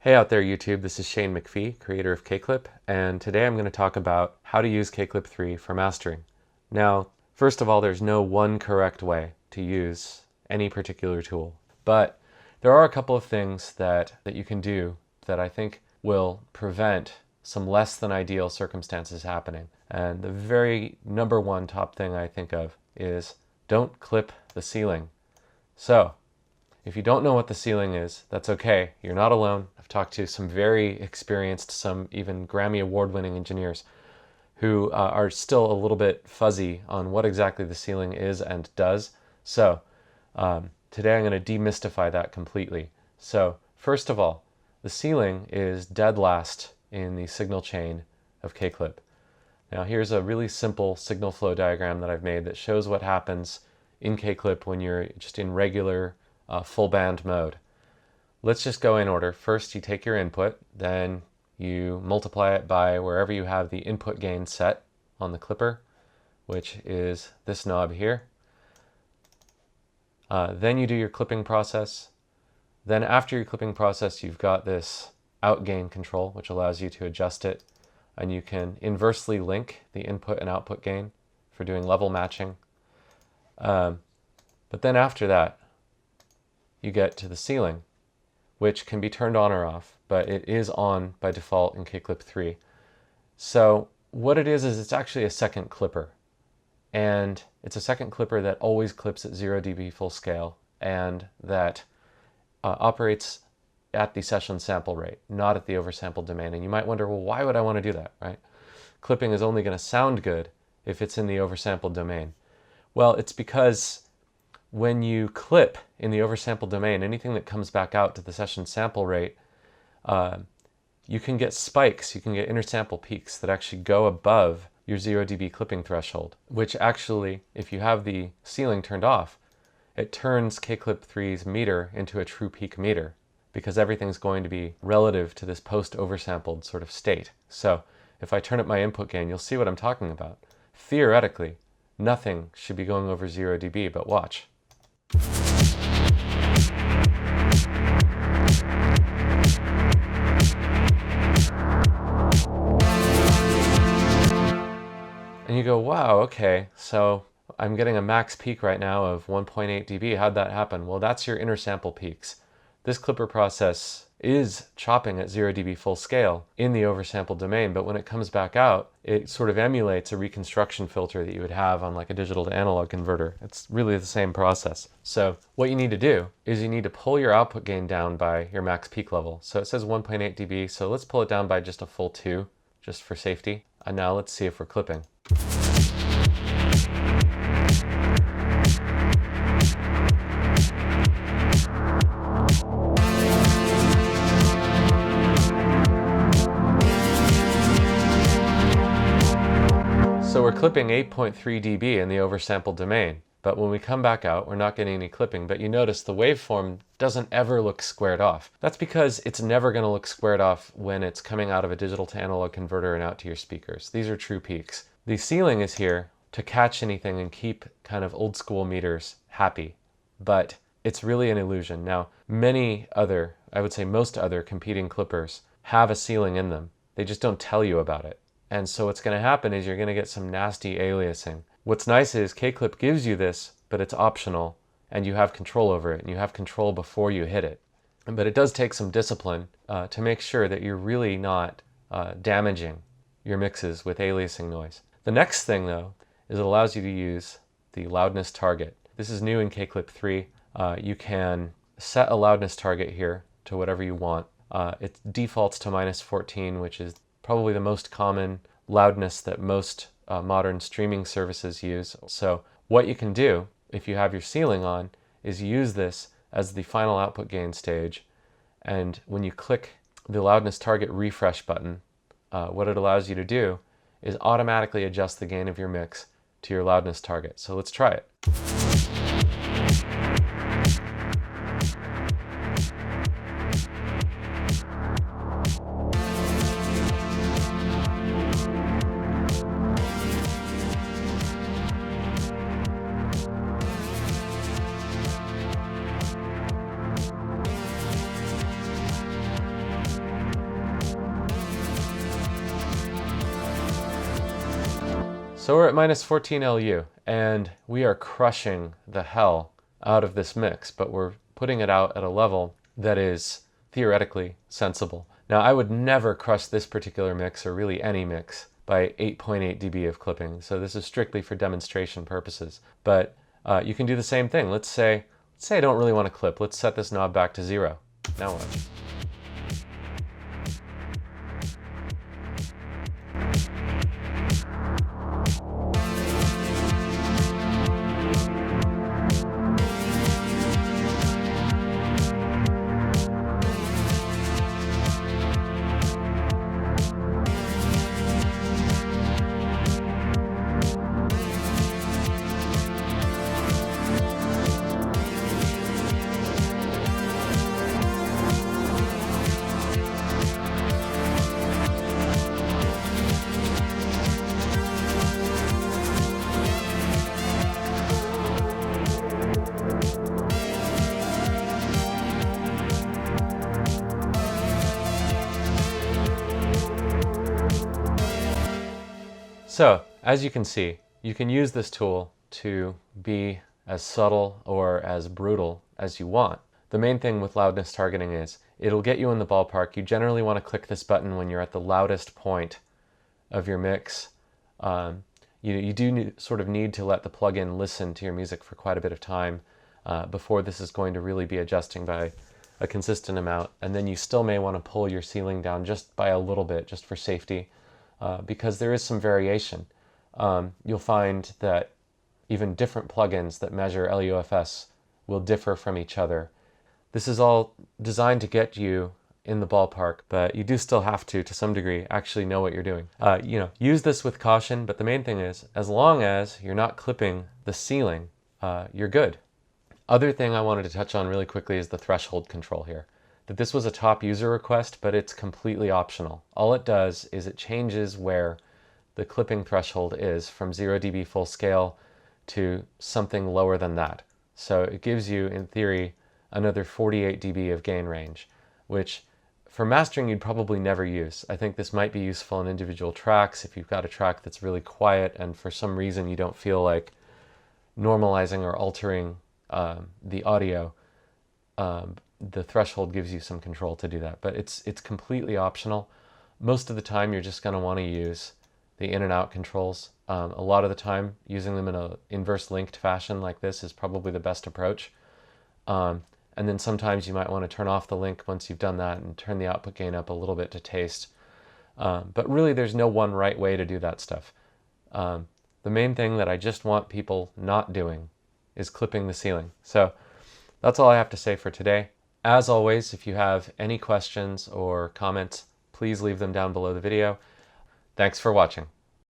Hey out there YouTube, this is Shane McPhee, creator of KClip, and today I'm going to talk about how to use KClip 3 for mastering. Now, first of all, there's no one correct way to use any particular tool, but there are a couple of things that you can do that I think will prevent some less than ideal circumstances happening. And the very number one top thing I think of is don't clip the ceiling. So, if you don't know what the ceiling is, that's okay. You're not alone. I've talked to some very experienced, some even Grammy award-winning engineers who are still a little bit fuzzy on what exactly the ceiling is and does. So today I'm going to demystify that completely. So first of all, the ceiling is dead last in the signal chain of KClip. Now here's a really simple signal flow diagram that I've made that shows what happens in KClip when you're just in regular full band mode. Let's just go in order. First you take your input, then you multiply it by wherever you have the input gain set on the clipper, which is this knob here. Then you do your clipping process. Then after your clipping process you've got this out gain control which allows you to adjust it, and you can inversely link the input and output gain for doing level matching. But then after that you get to the ceiling, which can be turned on or off, but it is on by default in KClip 3. So what it is it's actually a second clipper. And it's a second clipper that always clips at 0 dB full scale and that operates at the session sample rate, not at the oversampled domain. And you might wonder, well, why would I want to do that, right? Clipping is only going to sound good if it's in the oversampled domain. Well, it's because when you clip in the oversampled domain, anything that comes back out to the session sample rate, you can get spikes, you can get intersample peaks that actually go above your 0 dB clipping threshold, which actually, if you have the ceiling turned off, it turns KClip 3's meter into a true peak meter because everything's going to be relative to this post-oversampled sort of state. So if I turn up my input gain, you'll see what I'm talking about. Theoretically, nothing should be going over 0 dB, but watch. And you go, wow, okay, so I'm getting a max peak right now of 1.8 dB. How'd that happen? Well, that's your intersample peaks. This clipper process is chopping at 0 dB full scale in the oversampled domain, but when it comes back out, it sort of emulates a reconstruction filter that you would have on like a digital to analog converter. It's really the same process. So what you need to do is you need to pull your output gain down by your max peak level. So it says 1.8 dB, so let's pull it down by just a full 2, just for safety. And now let's see if we're clipping. So we're clipping 8.3 dB in the oversampled domain, but when we come back out, we're not getting any clipping, but you notice the waveform doesn't ever look squared off. That's because it's never going to look squared off when it's coming out of a digital to analog converter and out to your speakers. These are true peaks. The ceiling is here to catch anything and keep kind of old school meters happy, but it's really an illusion. Now, many other, I would say most other competing clippers have a ceiling in them. They just don't tell you about it. And so what's going to happen is you're going to get some nasty aliasing. What's nice is KClip gives you this, but it's optional and you have control over it and you have control before you hit it. But it does take some discipline to make sure that you're really not damaging your mixes with aliasing noise. The next thing though is it allows you to use the loudness target. This is new in KClip 3. You can set a loudness target here to whatever you want. It defaults to -14, which is probably the most common loudness that most modern streaming services use. So what you can do if you have your ceiling on is use this as the final output gain stage, and when you click the loudness target refresh button, what it allows you to do is automatically adjust the gain of your mix to your loudness target. So let's try it. So we're at minus 14 LU, and we are crushing the hell out of this mix, but we're putting it out at a level that is theoretically sensible. Now, I would never crush this particular mix, or really any mix, by 8.8 dB of clipping. So this is strictly for demonstration purposes. But you can do the same thing. Let's say I don't really want to clip. Let's set this knob back to 0. Now what? So, as you can see, you can use this tool to be as subtle or as brutal as you want. The main thing with loudness targeting is it'll get you in the ballpark. You generally want to click this button when you're at the loudest point of your mix. You do sort of need to let the plugin listen to your music for quite a bit of time before this is going to really be adjusting by a consistent amount. And then you still may want to pull your ceiling down just by a little bit, just for safety. Because there is some variation. You'll find that even different plugins that measure LUFS will differ from each other. This is all designed to get you in the ballpark, but you do still have to some degree, actually know what you're doing. Use this with caution, but the main thing is, as long as you're not clipping the ceiling, you're good. Other thing I wanted to touch on really quickly is the threshold control here. That this was a top user request, but it's completely optional. All it does is it changes where the clipping threshold is from 0 dB full scale to something lower than that. So it gives you, in theory, another 48 dB of gain range, which for mastering you'd probably never use. I think this might be useful in individual tracks if you've got a track that's really quiet and for some reason you don't feel like normalizing or altering the audio. The threshold gives you some control to do that, but it's completely optional. Most of the time you're just going to want to use the in and out controls. A lot of the time using them in an inverse linked fashion like this is probably the best approach. And then sometimes you might want to turn off the link once you've done that and turn the output gain up a little bit to taste. But really there's no one right way to do that stuff. The main thing that I just want people not doing is clipping the ceiling. So that's all I have to say for today. As always, if you have any questions or comments, please leave them down below the video. Thanks for watching.